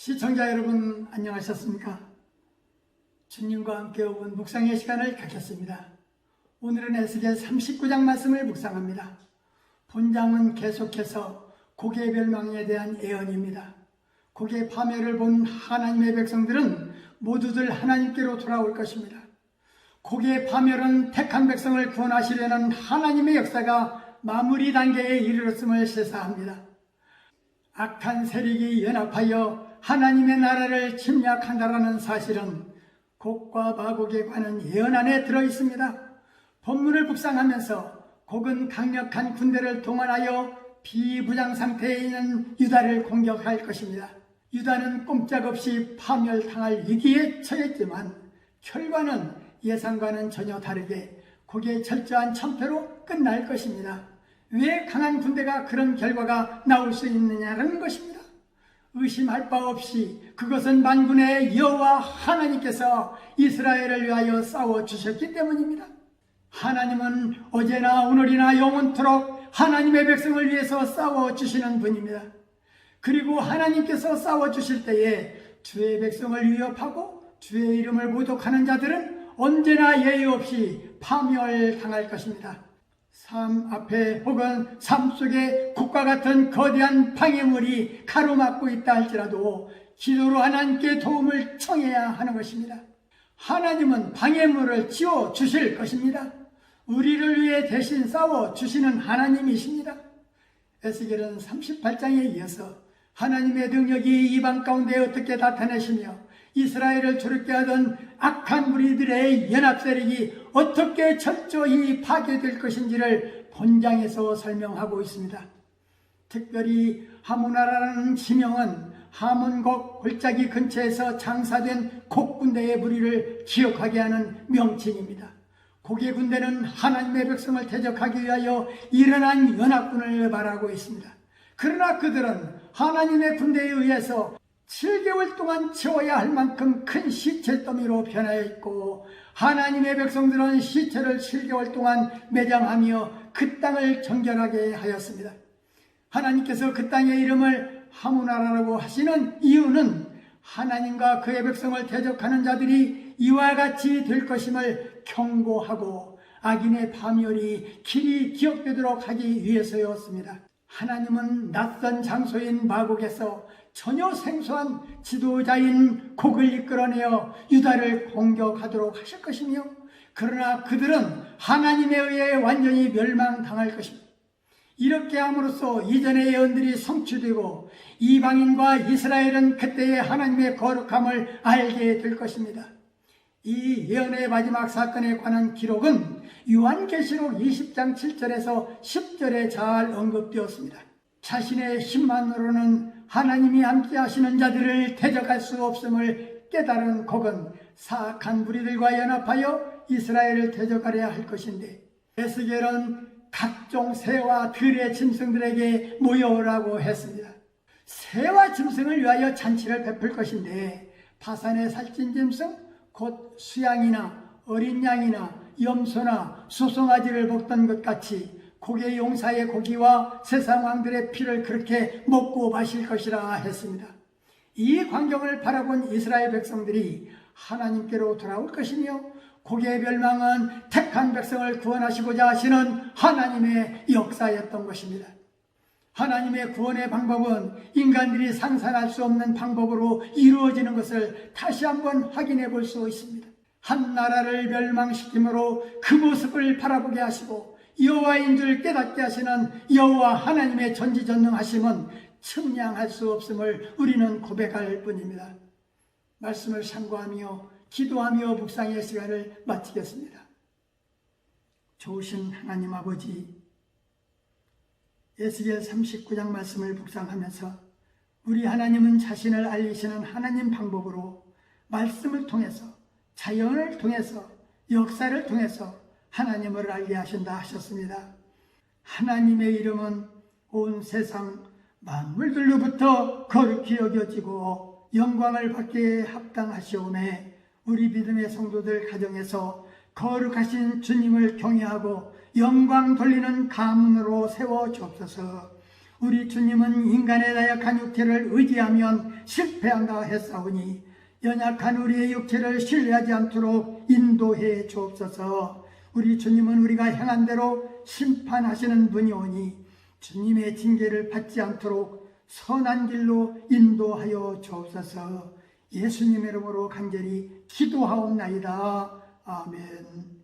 시청자 여러분 안녕하셨습니까? 주님과 함께 오은 묵상의 시간을 갖겠습니다. 오늘은 에스겔 39장 말씀을 묵상합니다. 본장은 계속해서 고개 멸망에 대한 예언입니다. 고개 파멸을 본 하나님의 백성들은 모두들 하나님께로 돌아올 것입니다. 고개 파멸은 택한 백성을 구원하시려는 하나님의 역사가 마무리 단계에 이르렀음을 시사합니다. 악한 세력이 연합하여 하나님의 나라를 침략한다라는 사실은 곡과 마곡에 관한 예언 안에 들어있습니다. 본문을 묵상하면서 곡은 강력한 군대를 동원하여 비무장 상태에 있는 유다를 공격할 것입니다. 유다는 꼼짝없이 파멸당할 위기에 처했지만 결과는 예상과는 전혀 다르게 곡의 철저한 참패로 끝날 것입니다. 왜 강한 군대가 그런 결과가 나올 수 있느냐는 것입니다. 의심할 바 없이 그것은 만군의 여호와 하나님께서 이스라엘을 위하여 싸워주셨기 때문입니다. 하나님은 어제나 오늘이나 영원토록 하나님의 백성을 위해서 싸워주시는 분입니다. 그리고 하나님께서 싸워주실 때에 주의 백성을 위협하고 주의 이름을 모독하는 자들은 언제나 예의 없이 파멸당할 것입니다. 삶 앞에 혹은 삶 속에 국과 같은 거대한 방해물이 가로막고 있다 할지라도 기도로 하나님께 도움을 청해야 하는 것입니다. 하나님은 방해물을 치워 주실 것입니다. 우리를 위해 대신 싸워 주시는 하나님이십니다. 에스겔은 38장에 이어서 하나님의 능력이 이방 가운데 어떻게 나타내시며 이스라엘을 조롭게 하던 악한 무리들의 연합 세력이 어떻게 철저히 파괴될 것인지를 본장에서 설명하고 있습니다. 특별히 하모나라는 지명은 하몬곡 골짜기 근처에서 장사된 곡군대의 무리를 기억하게 하는 명칭입니다. 곡의 군대는 하나님의 백성을 대적하기 위하여 일어난 연합군을 말하고 있습니다. 그러나 그들은 하나님의 군대에 의해서 7개월 동안 채워야 할 만큼 큰 시체 더미로 변하여 있고 하나님의 백성들은 시체를 7개월 동안 매장하며 그 땅을 정결하게 하였습니다. 하나님께서 그 땅의 이름을 하모나라라고 하시는 이유는 하나님과 그의 백성을 대적하는 자들이 이와 같이 될 것임을 경고하고 악인의 파멸이 길이 기억되도록 하기 위해서였습니다. 하나님은 낯선 장소인 마곡에서 전혀 생소한 지도자인 곡을 이끌어내어 유다를 공격하도록 하실 것이며 그러나 그들은 하나님에 의해 완전히 멸망당할 것입니다. 이렇게 함으로써 이전의 예언들이 성취되고 이방인과 이스라엘은 그때의 하나님의 거룩함을 알게 될 것입니다. 이 예언의 마지막 사건에 관한 기록은 요한계시록 20장 7절에서 10절에 잘 언급되었습니다. 자신의 힘만으로는 하나님이 함께 하시는 자들을 대적할 수 없음을 깨달은 곡은 사악한 무리들과 연합하여 이스라엘을 대적하려 할 것인데 에스겔은 각종 새와 들의 짐승들에게 모여오라고 했습니다. 새와 짐승을 위하여 잔치를 베풀 것인데 바산의 살찐 짐승 곧 수양이나 어린 양이나 염소나 소송아지를 먹던 것 같이 곡의 용사의 고기와 세상 왕들의 피를 그렇게 먹고 마실 것이라 했습니다. 이 광경을 바라본 이스라엘 백성들이 하나님께로 돌아올 것이며 곡의 멸망은 택한 백성을 구원하시고자 하시는 하나님의 역사였던 것입니다. 하나님의 구원의 방법은 인간들이 상상할 수 없는 방법으로 이루어지는 것을 다시 한번 확인해 볼 수 있습니다. 한 나라를 멸망시킴으로 그 모습을 바라보게 하시고 여호와인 줄 깨닫게 하시는 여호와 하나님의 전지전능하심은 측량할 수 없음을 우리는 고백할 뿐입니다. 말씀을 참고하며 기도하며 묵상의 시간을 마치겠습니다. 좋으신 하나님 아버지, 에스겔 39장 말씀을 묵상하면서 우리 하나님은 자신을 알리시는 하나님 방법으로 말씀을 통해서 자연을 통해서 역사를 통해서 하나님을 알게 하신다 하셨습니다. 하나님의 이름은 온 세상 만물들로부터 거룩히 여겨지고 영광을 받기에 합당하시오매 우리 믿음의 성도들 가정에서 거룩하신 주님을 경외하고 영광 돌리는 가문으로 세워 주옵소서. 우리 주님은 인간의 나약한 육체를 의지하면 실패한다 했사오니 연약한 우리의 육체를 신뢰하지 않도록 인도해 주옵소서. 우리 주님은 우리가 행한 대로 심판하시는 분이오니 주님의 징계를 받지 않도록 선한 길로 인도하여 주옵소서. 예수님의 이름으로 간절히 기도하옵나이다. 아멘.